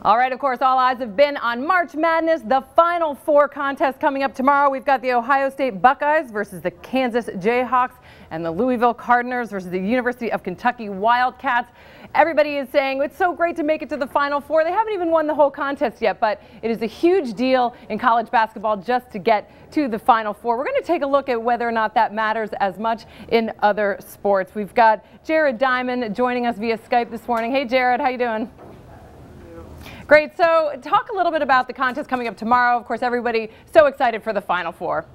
All right, of course, all eyes have been on March Madness, the Final Four contest coming up tomorrow. We've got the Ohio State Buckeyes versus the Kansas Jayhawks and the Louisville Cardinals versus the University of Kentucky Wildcats. Everybody is saying it's so great to make it to the Final Four. They haven't even won the whole contest yet, but it is a huge deal in college basketball just to get to the Final Four. We're going to take a look at whether or not that matters as much in other sports. We've got Jared Diamond joining us via Skype this morning. Hey, Jared, how you doing? Great. So talk a little bit about the contest coming up tomorrow. Of course, everybody so excited for the Final Four.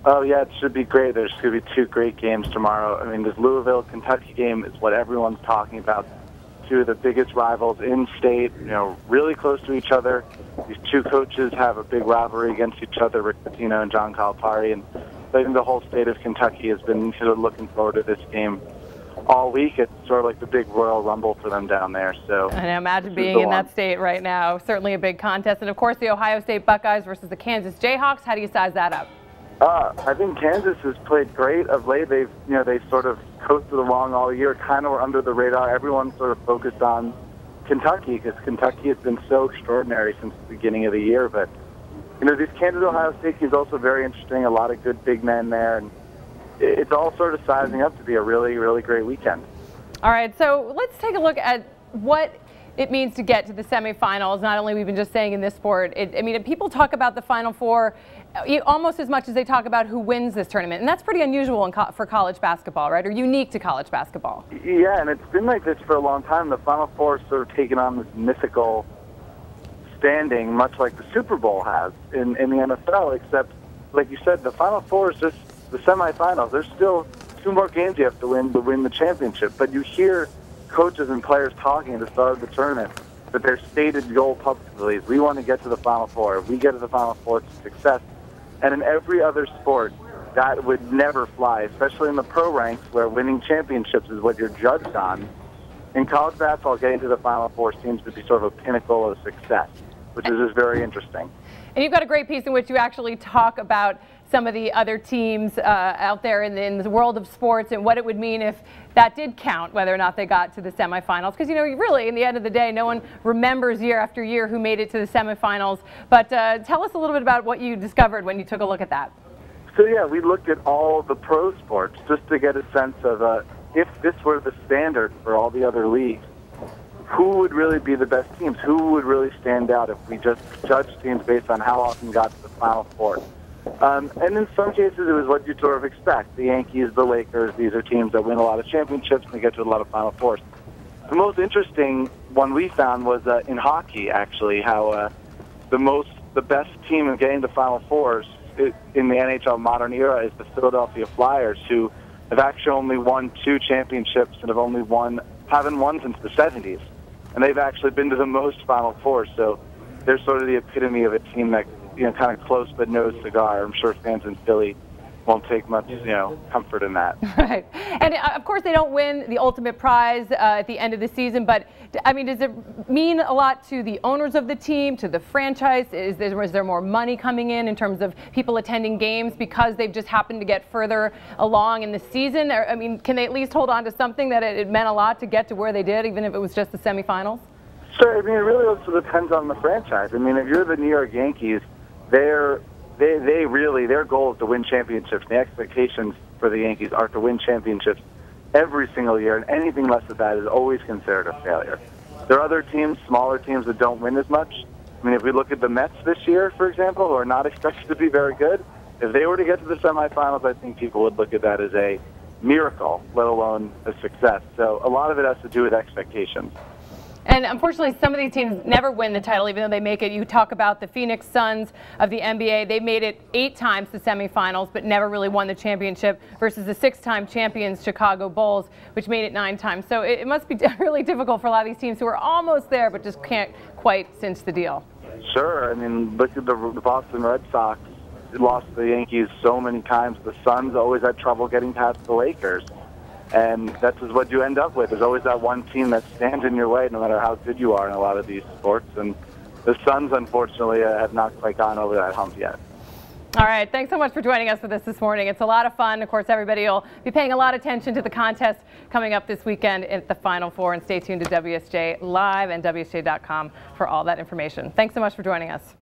Oh, yeah, it should be great. There's going to be two great games tomorrow. I mean, this Louisville-Kentucky game is what everyone's talking about. Two of the biggest rivals in state, really close to each other. These two coaches have a big rivalry against each other, Rick Pitino and John Calipari. And I think the whole state of Kentucky has been sort of looking forward to this game all week. It's sort of like the big Royal Rumble for them down there. So I imagine being in that state right now, certainly a big contest. And of course, the Ohio State Buckeyes versus the Kansas Jayhawks. How do you size that up? I think Kansas has played great of late. They sort of coasted along all year, kind of were under the radar. Everyone sort of focused on Kentucky because Kentucky has been so extraordinary since the beginning of the year. But this Kansas-Ohio State is also very interesting. A lot of good big men there, and it's all sort of sizing up to be a really, really great weekend. All right, so let's take a look at what it means to get to the semifinals. Not only we've been just saying in this sport, people talk about the Final Four almost as much as they talk about who wins this tournament, and that's pretty unusual for college basketball, right? Or unique to college basketball. Yeah, and it's been like this for a long time. The Final Four has sort of taken on this mythical standing, much like the Super Bowl has in the NFL, except, like you said, the Final Four is just the semifinals. There's still two more games you have to win the championship. But you hear coaches and players talking at the start of the tournament that their stated goal publicly is we want to get to the Final Four. If we get to the Final Four, it's a success. And in every other sport, that would never fly, especially in the pro ranks where winning championships is what you're judged on. In college basketball, getting to the Final Four seems to be sort of a pinnacle of success, which is just very interesting. And you've got a great piece in which you actually talk about some of the other teams out there in the world of sports and what it would mean if that did count, whether or not they got to the semifinals. Because, really, in the end of the day, no one remembers year after year who made it to the semifinals. But tell us a little bit about what you discovered when you took a look at that. So, yeah, we looked at all the pro sports just to get a sense of if this were the standard for all the other leagues, who would really be the best teams? Who would really stand out if we just judged teams based on how often got to the Final Four? And in some cases, it was what you'd sort of expect. The Yankees, the Lakers, these are teams that win a lot of championships and they get to a lot of Final Fours. The most interesting one we found was in hockey, actually, how the best team in getting to Final Fours in the NHL modern era is the Philadelphia Flyers, who have actually only won 2 championships and haven't won since the 70s. And they've actually been to the most Final Fours, so they're sort of the epitome of a team that, kind of close but no cigar. I'm sure fans in Philly won't take much, comfort in that. Right. And of course they don't win the ultimate prize at the end of the season, but does it mean a lot to the owners of the team, to the franchise? Is there more money coming in terms of people attending games because they've just happened to get further along in the season? Or, can they at least hold on to something that it meant a lot to get to where they did, even if it was just the semifinals? Sure. It really also depends on the franchise. If you're the New York Yankees, their goal is to win championships. The expectations for the Yankees are to win championships every single year, and anything less than that is always considered a failure. There are other teams, smaller teams, that don't win as much. If we look at the Mets this year, for example, who are not expected to be very good, if they were to get to the semifinals, I think people would look at that as a miracle, let alone a success. So a lot of it has to do with expectations. And unfortunately, some of these teams never win the title, even though they make it. You talk about the Phoenix Suns of the NBA. They made it 8 times to semifinals, but never really won the championship, versus the 6-time champions Chicago Bulls, which made it 9 times. So it must be really difficult for a lot of these teams who are almost there, but just can't quite cinch the deal. Sure. Look at the Boston Red Sox. They lost to the Yankees so many times. The Suns always had trouble getting past the Lakers. And that's just what you end up with. There's always that one team that stands in your way no matter how good you are in a lot of these sports. And the Suns, unfortunately, have not quite gone over that hump yet. All right, thanks so much for joining us for this morning. It's a lot of fun. Of course, everybody will be paying a lot of attention to the contest coming up this weekend at the Final Four, and stay tuned to WSJ Live and WSJ.com for all that information. Thanks so much for joining us.